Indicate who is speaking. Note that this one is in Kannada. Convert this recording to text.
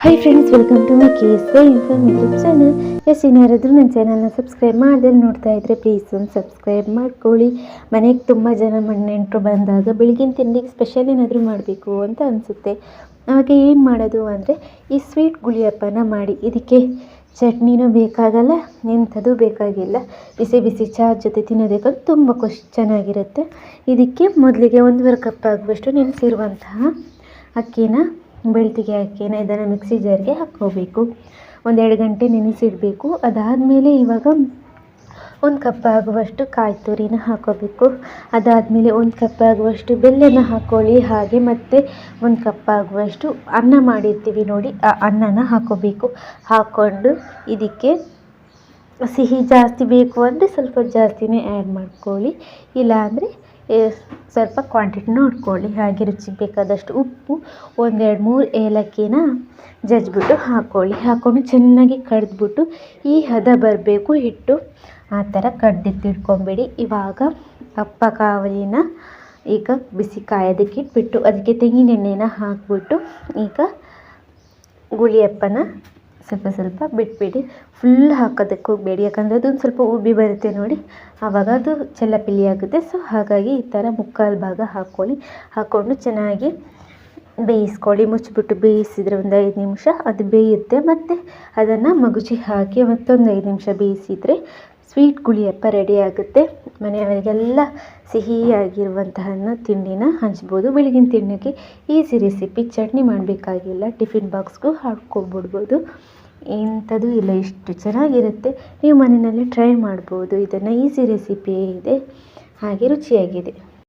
Speaker 1: Hi friends, welcome to my KSK inform YouTube channel. ಇನ್ನಾರಾದರೂ ನನ್ನ ಚಾನಲ್ನ ಸಬ್ಸ್ಕ್ರೈಬ್ ಮಾಡ್ದೆ ನೋಡ್ತಾ ಇದ್ದರೆ ಪ್ಲೀಸ್ ಒಂದು ಸಬ್ಸ್ಕ್ರೈಬ್ ಮಾಡ್ಕೊಳ್ಳಿ. ಮನೆಗೆ ತುಂಬ ಜನ ನೆಂಟರು ಬಂದಾಗ ಬೆಳಗಿನ ತಿಂಡಿಗೆ ಸ್ಪೆಷಲ್ ಏನಾದರೂ ಮಾಡಬೇಕು ಅಂತ ಅನಿಸುತ್ತೆ. ಆವಾಗ ಏನು ಮಾಡೋದು ಅಂದರೆ ಈ ಸ್ವೀಟ್ ಗುಳಿಯಪ್ಪನ ಮಾಡಿ. ಇದಕ್ಕೆ ಚಟ್ನಿನೂ ಬೇಕಾಗಲ್ಲ, ಎಂಥದ್ದು ಬೇಕಾಗಿಲ್ಲ. ಬಿಸಿ ಬಿಸಿ ಚಹಾ ಜೊತೆ ತಿನ್ನೋದಕ್ಕೆ ತುಂಬ ಚೆನ್ನಾಗಿರುತ್ತೆ. ಇದಕ್ಕೆ ಮೊದಲಿಗೆ 1.5 ಕಪ್ ಆಗುವಷ್ಟು ನೆನೆಸಿರುವಂತಹ ಅಕ್ಕಿನ, ಬೆಳ್ತಿಗೆ ಅಕ್ಕಿನ ಇದನ್ನು ಮಿಕ್ಸಿ ಜಾರ್ಗೆ ಹಾಕ್ಕೋಬೇಕು. 1-2 ಗಂಟೆ ನೆನೆಸಿಡಬೇಕು. ಅದಾದಮೇಲೆ ಇವಾಗ 1 ಕಪ್ ಆಗುವಷ್ಟು ಕಾಯಿ ತುರಿನ ಹಾಕ್ಕೋಬೇಕು. ಅದಾದಮೇಲೆ 1 ಕಪ್ ಆಗುವಷ್ಟು ಬೆಲ್ಲನ ಹಾಕ್ಕೊಳ್ಳಿ. ಹಾಗೆ ಮತ್ತು 1 ಕಪ್ ಆಗುವಷ್ಟು ಅನ್ನ ಮಾಡಿರ್ತೀವಿ ನೋಡಿ, ಆ ಅನ್ನನ ಹಾಕ್ಕೋಬೇಕು. ಹಾಕ್ಕೊಂಡು ಇದಕ್ಕೆ ಸಿಹಿ ಜಾಸ್ತಿ ಬೇಕು ಅಂದರೆ ಸ್ವಲ್ಪ ಜಾಸ್ತಿನೇ ಆ್ಯಡ್ ಮಾಡ್ಕೊಳ್ಳಿ, ಇಲ್ಲಾಂದರೆ ಸ್ವಲ್ಪ ಕ್ವಾಂಟಿಟಿ ನೋಡ್ಕೊಳ್ಳಿ. ಹಾಗೆ ರುಚಿಗೆ ಬೇಕಾದಷ್ಟು ಉಪ್ಪು, 1-2-3 ಏಲಕ್ಕಿನ ಜಜ್ಜಿಬಿಟ್ಟು ಹಾಕ್ಕೊಳ್ಳಿ. ಹಾಕ್ಕೊಂಡು ಚೆನ್ನಾಗಿ ಕಡ್ದ್ಬಿಟ್ಟು ಈ ಹದ ಬರಬೇಕು ಹಿಟ್ಟು, ಆ ಥರ ಕಡ್ದಿಟ್ಟಿಟ್ಕೊಂಬಿಡಿ. ಇವಾಗ ಅಪ್ಪ ಕಾವಲಿನ ಈಗ ಬಿಸಿ ಕಾಯೋದಕ್ಕೆ ಇಟ್ಬಿಟ್ಟು ಅದಕ್ಕೆ ತೆಂಗಿನೆಣ್ಣೆನ ಹಾಕ್ಬಿಟ್ಟು ಈಗ ಗುಳಿಯಪ್ಪನ ಸ್ವಲ್ಪ ಬಿಟ್ಬಿಡಿ. ಫುಲ್ ಹಾಕೋದಕ್ಕೆ ಹೋಗಬೇಡಿ, ಯಾಕಂದರೆ ಅದೊಂದು ಸ್ವಲ್ಪ ಉಬ್ಬಿ ಬರುತ್ತೆ ನೋಡಿ, ಆವಾಗ ಅದು ಚೆಲ್ಲಪಿಲ್ಲಿ ಆಗುತ್ತೆ. ಸೊ ಹಾಗಾಗಿ ಈ ಥರ ಮುಕ್ಕಾಲು ಭಾಗ ಹಾಕ್ಕೊಂಡು ಚೆನ್ನಾಗಿ ಬೇಯಿಸ್ಕೊಳ್ಳಿ. ಮುಚ್ಚಿಬಿಟ್ಟು ಬೇಯಿಸಿದರೆ 1 5 ನಿಮಿಷ ಅದು ಬೇಯುತ್ತೆ. ಮತ್ತು ಅದನ್ನು ಮಗುಚಿ ಹಾಕಿ ಮತ್ತೊಂದು 5 ನಿಮಿಷ ಬೇಯಿಸಿದರೆ ಸ್ವೀಟ್ ಗುಳಿಯಪ್ಪ ರೆಡಿ ಆಗುತ್ತೆ. ಮನೆಯವರಿಗೆಲ್ಲ ಸಿಹಿಯಾಗಿರುವಂತಹ ತಿಂಡಿನ ಹಂಚ್ಬೋದು. ಬೆಳಗಿನ ತಿಂಡಿಗೆ ಈಸಿ ರೆಸಿಪಿ, ಚಟ್ನಿ ಮಾಡಬೇಕಾಗಿಲ್ಲ, ಟಿಫಿನ್ ಬಾಕ್ಸ್ಗೂ ಹಾಕ್ಕೊಬಿಡ್ಬೋದು. ಇಂಥದ್ದು ಇಲ್ಲ, ಇಷ್ಟು ಚೆನ್ನಾಗಿರುತ್ತೆ. ನೀವು ಮನೆಯಲ್ಲಿ ಟ್ರೈ ಮಾಡ್ಬೋದು ಇದನ್ನು. ಈಸಿ ರೆಸಿಪಿ ಇದೆ, ಹಾಗೆ ರುಚಿಯಾಗಿದೆ.